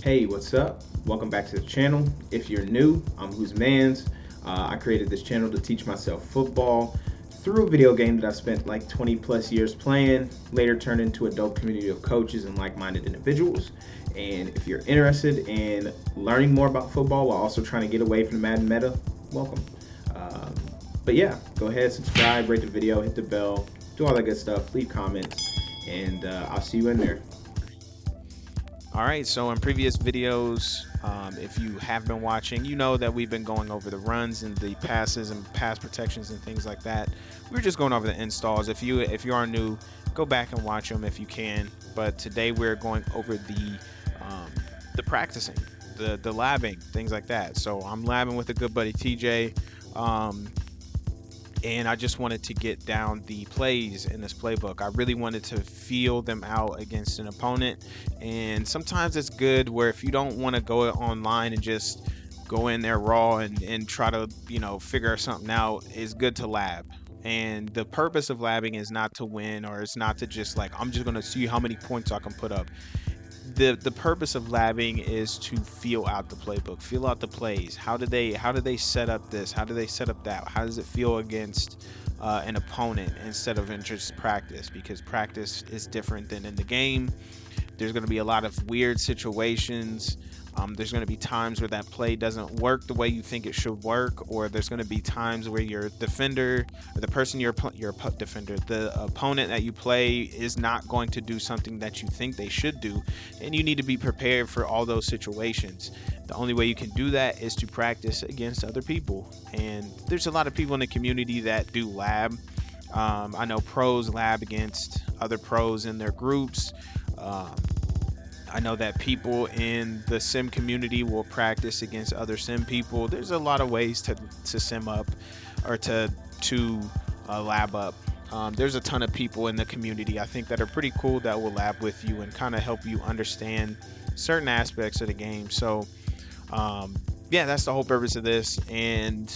Hey, what's up? Welcome back to the channel. If you're new, I'm WhosManz. I created this channel to teach myself football through a video game that I spent like 20 plus years playing, later turned into a dope community of coaches and like-minded individuals. And if you're interested in learning more about football while also trying to get away from the Madden meta, welcome. Um, but yeah, go ahead, subscribe, rate the video, hit the bell, do all that good stuff, leave comments, and I'll see you in there. All right, so in previous videos, if you have been watching, you know that we've been going over the runs and the passes and pass protections and things like that. We're just going over the installs. If you are new, go back and watch them if you can. But today we're going over the practicing, the labbing, things like that. So I'm labbing with a good buddy TJ. And I just wanted to get down the plays in this playbook. I really wanted to feel them out against an opponent. And sometimes it's good where if you don't want to go online and just go in there raw and try to, figure something out, it's good to lab. And the purpose of labbing is not to win, or it's not to just like, I'm just going to see how many points I can put up. The purpose of labbing is to feel out the playbook, feel out the plays. How do they set up this? How do they set up that? How does it feel against an opponent instead of in just practice? Because practice is different than in the game. There's going to be a lot of weird situations. There's going to be times where that play doesn't work the way you think it should work, or there's going to be times where your defender, or the person your defender, the opponent that you play is not going to do something that you think they should do, and you need to be prepared for all those situations. The only way you can do that is to practice against other people, and there's a lot of people in the community that do lab. I know pros lab against other pros in their groups. I know that people in the sim community will practice against other sim people. There's a lot of ways to sim up or to lab up. There's a ton of people in the community I think that are pretty cool that will lab with you and kind of help you understand certain aspects of the game. So yeah, that's the whole purpose of this. And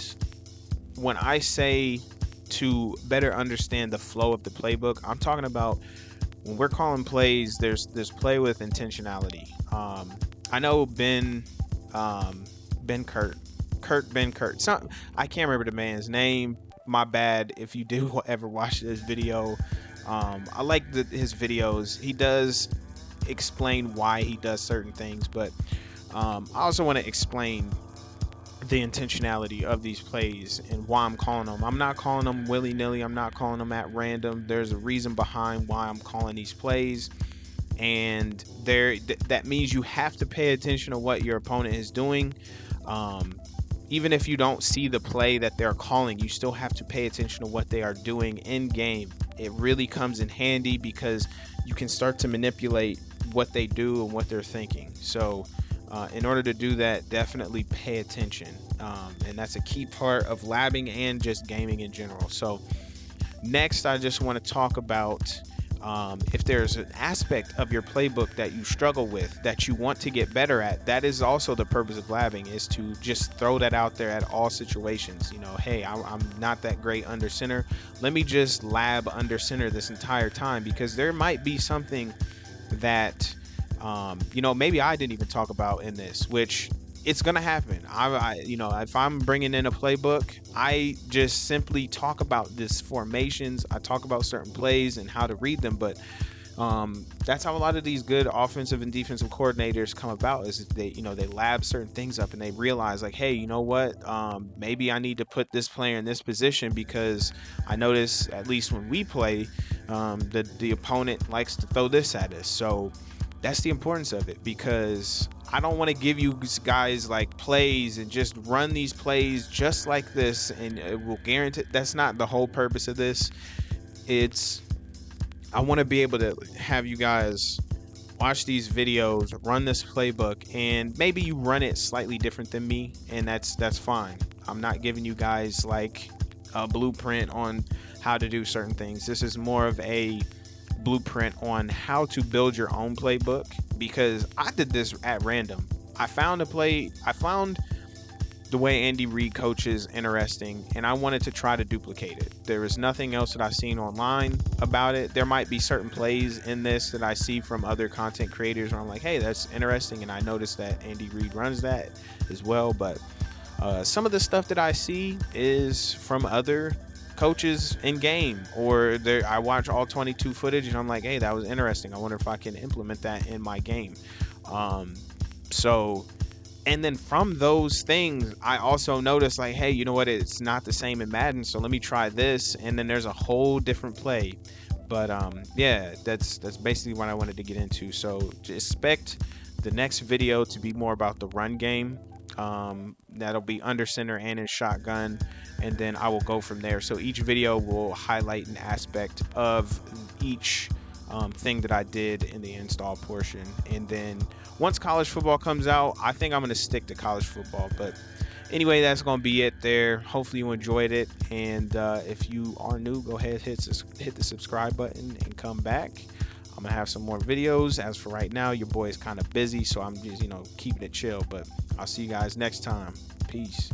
when I say to better understand the flow of the playbook, I'm talking about when we're calling plays, there's play with intentionality. I know Ben Kurt. I can't remember the man's name. My bad if you do ever watch this video. I like his videos. He does explain why he does certain things, but I also want to explain the intentionality of these plays and why I'm calling them. I'm not calling them willy-nilly. I'm not calling them at random. There's a reason behind why I'm calling these plays, and that means you have to pay attention to what your opponent is doing. Even if you don't see the play that they're calling, you still have to pay attention to what they are doing in game. It really comes in handy because you can start to manipulate what they do and what they're thinking. So in order to do that, definitely pay attention. And that's a key part of labbing and just gaming in general. So next, I just want to talk about if there's an aspect of your playbook that you struggle with, that you want to get better at. That is also the purpose of labbing, is to just throw that out there at all situations. Hey, I'm not that great under center. Let me just lab under center this entire time, because there might be something that maybe I didn't even talk about in this, which it's gonna happen. If I'm bringing in a playbook, I just simply talk about this formations. I talk about certain plays and how to read them, but that's how a lot of these good offensive and defensive coordinators come about. Is they lab certain things up and they realize like, hey, you know what? Maybe I need to put this player in this position because I notice, at least when we play, the opponent likes to throw this at us. So that's the importance of it, because I don't want to give you guys like plays and just run these plays just like this and it will guarantee. That's not the whole purpose of this. I want to be able to have you guys watch these videos, run this playbook, and maybe you run it slightly different than me, and that's fine. I'm not giving you guys like a blueprint on how to do certain things. This is more of a blueprint on how to build your own playbook, because I did this at random. I found the way Andy Reid coaches interesting, and I wanted to try to duplicate it. There is nothing else that I've seen online about it. There might be certain plays in this that I see from other content creators where I'm like, hey, that's interesting, and I noticed that Andy Reid runs that as well. But some of the stuff that I see is from other coaches in game, or there I watch all 22 footage and I'm like, hey, that was interesting. I wonder if I can implement that in my game. Um, so and then from those things, I also noticed like, hey, you know what? It's not the same in Madden, so let me try this. And then there's a whole different play. But yeah, that's basically what I wanted to get into. So expect the next video to be more about the run game. That'll be under center and in shotgun, and then I will go from there. So each video will highlight an aspect of each thing that I did in the install portion. And then once college football comes out, I think I'm going to stick to college football. But anyway, that's going to be it there. Hopefully you enjoyed it. And if you are new, go ahead, hit the subscribe button and come back. I'm going to have some more videos. As for right now, your boy is kind of busy, so I'm just, keeping it chill. But I'll see you guys next time. Peace.